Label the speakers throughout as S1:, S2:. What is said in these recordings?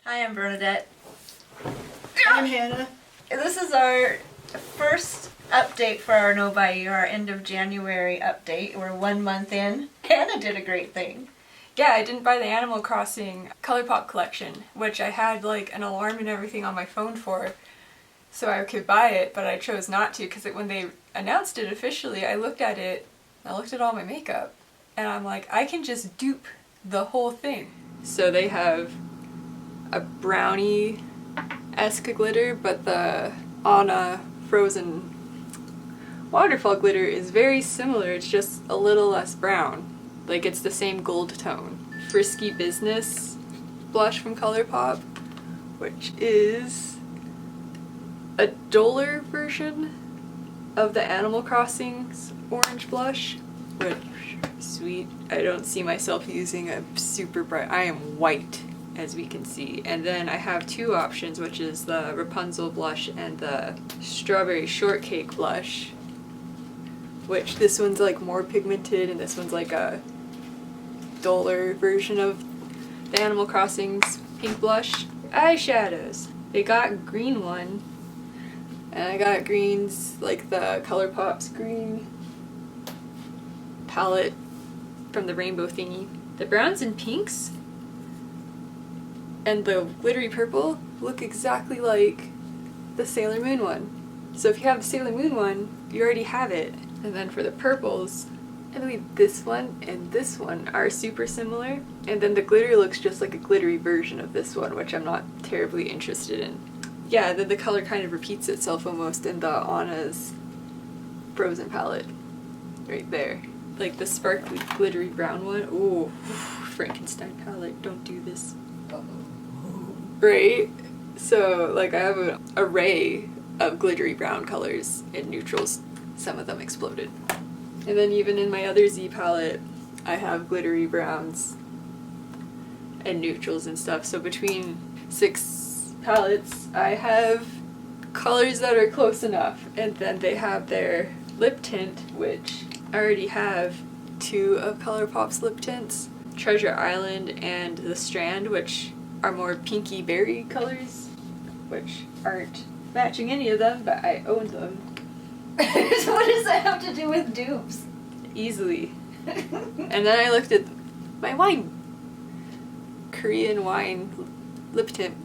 S1: Hi, I'm Bernadette.
S2: I'm Hannah.
S1: This is our first update for our No By Year, our end of January update. We're 1 month in. Hannah did a great thing.
S2: Yeah, I didn't buy the Animal Crossing Colourpop collection, which I had like an alarm and everything on my phone for, so I could buy it, but I chose not to because when they announced it officially, I looked at it, I looked at all my makeup, and I'm like, I can just dupe the whole thing. So they have a brownie-esque glitter, but the Anna Frozen waterfall glitter is very similar, it's just a little less brown. Like, it's the same gold tone. Frisky Business blush from Colourpop, which is a duller version of the Animal Crossing's orange blush, which, sweet. I don't see myself using a super bright, I am white, as we can see. And then I have two options, which is the Rapunzel blush and the Strawberry Shortcake blush, which this one's like more pigmented and this one's like a duller version of the Animal Crossing's pink blush. Eyeshadows. They got green one, and I got greens like the Colourpop's green palette from the rainbow thingy. The browns and pinks and the glittery purple look exactly like the Sailor Moon one. So if you have the Sailor Moon one, you already have it. And then for the purples, I believe this one and this one are super similar. And then the glitter looks just like a glittery version of this one, which I'm not terribly interested in. Yeah, then the color kind of repeats itself almost in the Anna's Frozen palette. Right there. Like the sparkly glittery brown one. Ooh, Frankenstein palette, don't do this. Right? So like I have an array of glittery brown colors and neutrals. Some of them exploded. And then even in my other Z palette, I have glittery browns and neutrals and stuff. So between 6 palettes, I have colors that are close enough. And then they have their lip tint, which I already have 2 of Colourpop's lip tints. Treasure Island and The Strand, which are more pinky berry colors, which aren't matching any of them, but I own them.
S1: So what does that have to do with dupes?
S2: Easily. And then I looked at my wine. Korean wine lip tint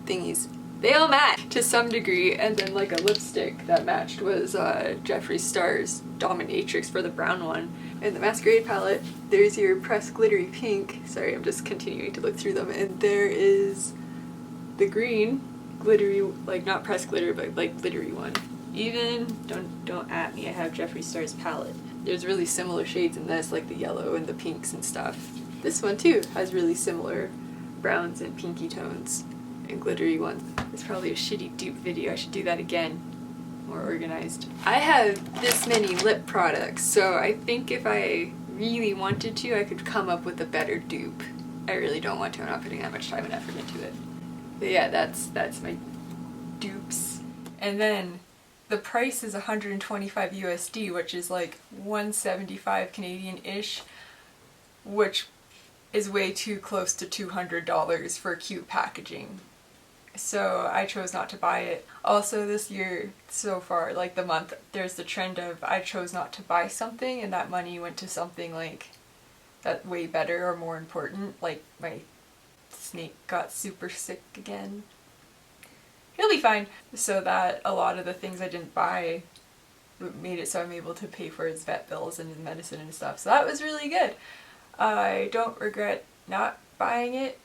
S2: thingies. They all match to some degree, and then like a lipstick that matched was Jeffree Star's Dominatrix for the brown one. In the Masquerade palette, there's your pressed glittery pink. Sorry, I'm just continuing to look through them. And there is the green glittery, like not pressed glitter, but like glittery one. Even, don't at me, I have Jeffree Star's palette. There's really similar shades in this, like the yellow and the pinks and stuff. This one too has really similar browns and pinky tones and glittery ones. It's probably a shitty dupe video, I should do that again. More organized. I have this many lip products, so I think if I really wanted to, I could come up with a better dupe. I really don't want to, I'm not putting that much time and effort into it. But yeah, that's my dupes. And then the price is 125 USD, which is like 175 Canadian-ish, which is way too close to $200 for cute packaging. So I chose not to buy it. Also this year, so far, like the month, there's the trend of I chose not to buy something and that money went to something like that way better or more important. Like my snake got super sick again. He'll be fine. So that a lot of the things I didn't buy made it so I'm able to pay for his vet bills and his medicine and stuff. So that was really good. I don't regret not buying it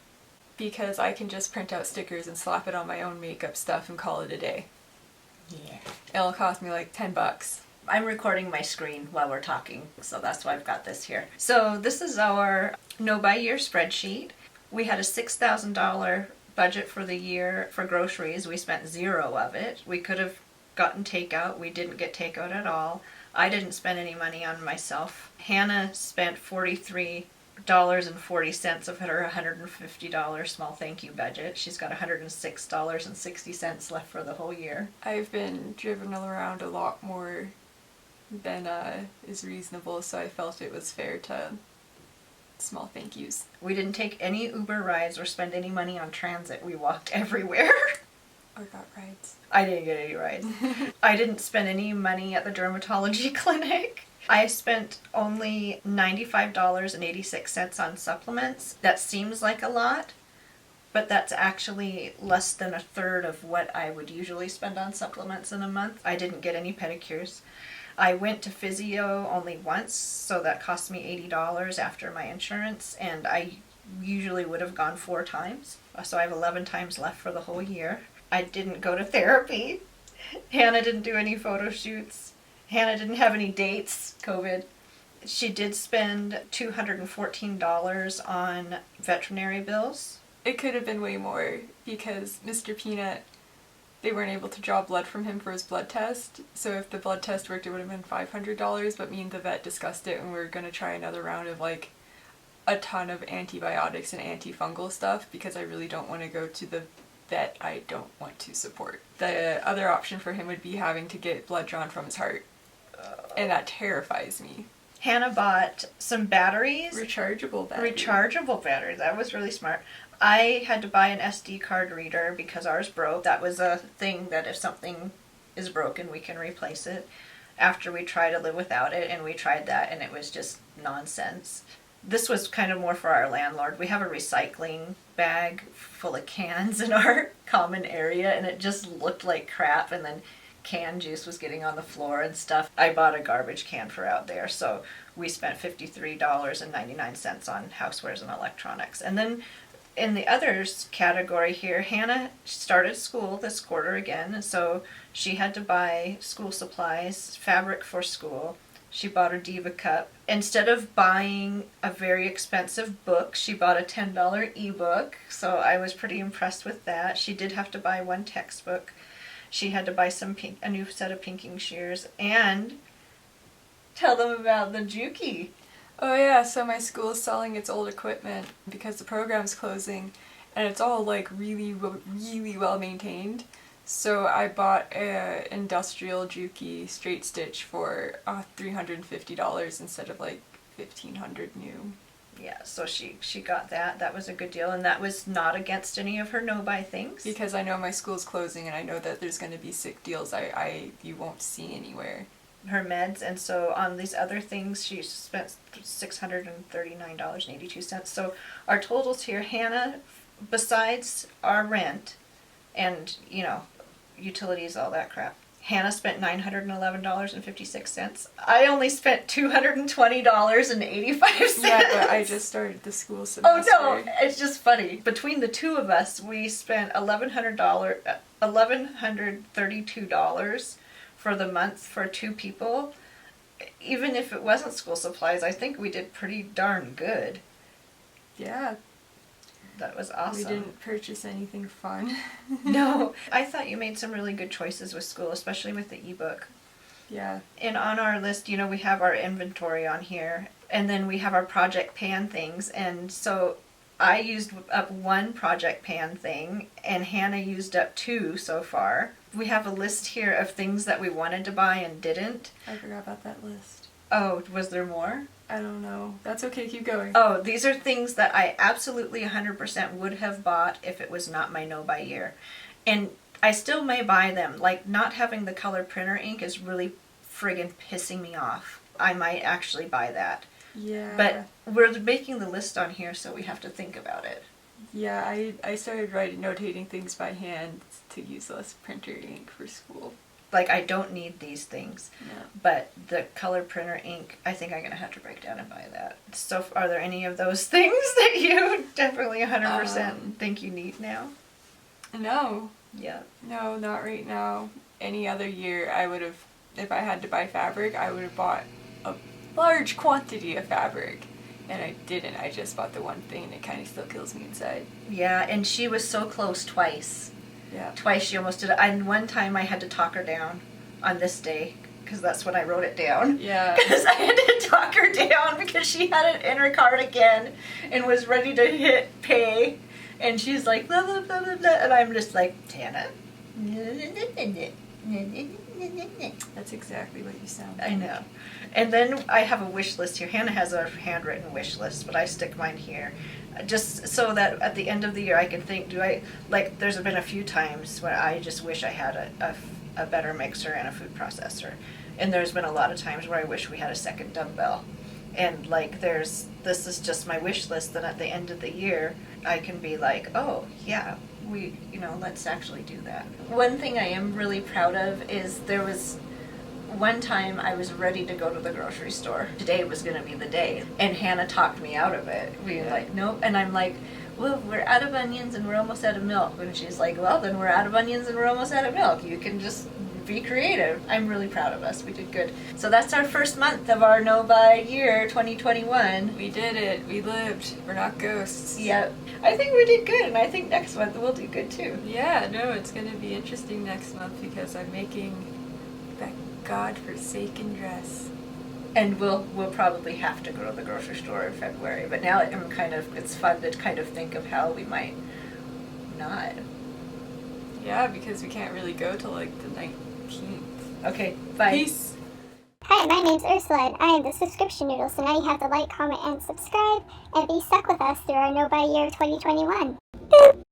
S2: because I can just print out stickers and slap it on my own makeup stuff and call it a day.
S1: Yeah.
S2: It'll cost me like $10.
S1: I'm recording my screen while we're talking, so that's why I've got this here. So this is our No By Year spreadsheet. We had a $6,000 budget for the year for groceries. We spent 0 of it. We could have gotten takeout. We didn't get takeout at all. I didn't spend any money on myself. Hannah spent $43.40 of her $150 small thank you budget. She's got $106.60 left for the whole year.
S2: I've been driven around a lot more than is reasonable, so I felt it was fair to small thank yous.
S1: We didn't take any Uber rides or spend any money on transit. We walked everywhere.
S2: Or got rides.
S1: I didn't get any rides. I didn't spend any money at the dermatology clinic. I spent only $95.86 on supplements. That seems like a lot, but that's actually less than a third of what I would usually spend on supplements in a month. I didn't get any pedicures. I went to physio only once, so that cost me $80 after my insurance, and I usually would have gone 4 times. So I have 11 times left for the whole year. I didn't go to therapy. Hannah didn't do any photo shoots. Hannah didn't have any dates, COVID. She did spend $214 on veterinary bills.
S2: It could have been way more because Mr. Peanut, they weren't able to draw blood from him for his blood test. So if the blood test worked, it would have been $500. But me and the vet discussed it, and we were going to try another round of like a ton of antibiotics and antifungal stuff because I really don't want to go to the vet I don't want to support. The other option for him would be having to get blood drawn from his heart. And that terrifies me.
S1: Hannah bought some batteries.
S2: Rechargeable batteries.
S1: Rechargeable batteries. That was really smart. I had to buy an SD card reader because ours broke. That was a thing that if something is broken, we can replace it. After we try to live without it, and we tried that, and it was just nonsense. This was kind of more for our landlord. We have a recycling bag full of cans in our common area, and it just looked like crap, and then canned juice was getting on the floor and stuff. I bought a garbage can for out there, so we spent $53.99 on housewares and electronics. And then in the others category here, Hannah started school this quarter again, so she had to buy school supplies, fabric for school. She bought her Diva cup. Instead of buying a very expensive book, she bought a $10 ebook, so I was pretty impressed with that. She did have to buy 1 textbook. She had to buy a new set of pinking shears, and tell them about the Juki.
S2: Oh yeah, so my school is selling its old equipment because the program's closing, and it's all like really well maintained. So I bought a industrial Juki straight stitch for $350 instead of like $1,500 new.
S1: Yeah, so she got that. That was a good deal, and that was not against any of her no-buy things.
S2: Because I know my school's closing, and I know that there's going to be sick deals you won't see anywhere.
S1: Her meds, and so on these other things she spent $639.82. So our totals here, Hannah, besides our rent and utilities, all that crap, Hannah spent $911.56. I only spent $220.85.
S2: Yeah, but I just started the school semester.
S1: Oh no, it's just funny. Between the two of us, we spent $1,132 for the month for 2 people. Even if it wasn't school supplies, I think we did pretty darn good.
S2: Yeah.
S1: That was awesome.
S2: We didn't purchase anything fun.
S1: No. I thought you made some really good choices with school, especially with the ebook.
S2: Yeah.
S1: And on our list, we have our inventory on here, and then we have our project pan things, and so I used up 1 project pan thing, and Hannah used up 2 so far. We have a list here of things that we wanted to buy and didn't.
S2: I forgot about that list.
S1: Oh, was there more?
S2: I don't know. That's okay, keep going.
S1: Oh, these are things that I absolutely 100% would have bought if it was not my no-buy year. And I still may buy them. Like, not having the color printer ink is really friggin' pissing me off. I might actually buy that.
S2: Yeah.
S1: But we're making the list on here, so we have to think about it.
S2: Yeah, I started notating things by hand to use less printer ink for school.
S1: Like, I don't need these things.
S2: No.
S1: But the color printer ink, I think I'm going to have to break down and buy that. So are there any of those things that you definitely 100% think you need now?
S2: No.
S1: Yeah.
S2: No, not right now. Any other year, I would have, if I had to buy fabric, I would have bought a large quantity of fabric. And I didn't. I just bought the one thing, and it kind of still kills me inside.
S1: Yeah, and she was so close twice.
S2: Yeah.
S1: Twice she almost did it. And one time I had to talk her down on this day, because that's when I wrote it down.
S2: Yeah.
S1: Because I had to talk her down because she had it in her card again and was ready to hit pay. And she's like, blah, blah, blah, blah, blah. And I'm just like, Tana,
S2: That's exactly what you sound like.
S1: I know. And then I have a wish list here. Hannah has a handwritten wish list, but I stick mine here. Just so that at the end of the year I can think, there's been a few times where I just wish I had a better mixer and a food processor. And there's been a lot of times where I wish we had a second dumbbell. And this is just my wish list, that at the end of the year I can be like, oh yeah, let's actually do that. One thing I am really proud of is there was one time I was ready to go to the grocery store. Today was going to be the day. And Hannah talked me out of it. We were like, nope. And I'm like, well, we're out of onions and we're almost out of milk. And she's like, well, then we're out of onions and we're almost out of milk. You can just be creative. I'm really proud of us. We did good. So that's our first month of our No-Buy year, 2021.
S2: We did it. We lived. We're not ghosts.
S1: Yep. I think we did good, and I think next month we'll do good too.
S2: Yeah, no, it's going to be interesting next month because I'm making that godforsaken dress.
S1: And we'll probably have to go to the grocery store in February. But now it's fun to kind of think of how we might not.
S2: Yeah, because we can't really go till like the 19th.
S1: Okay, bye.
S2: Peace.
S3: Hi, my name's Ursula, and I am the Subscription Noodle, so now you have to like, comment, and subscribe, and be stuck with us through our No-Buy year 2021. Boop!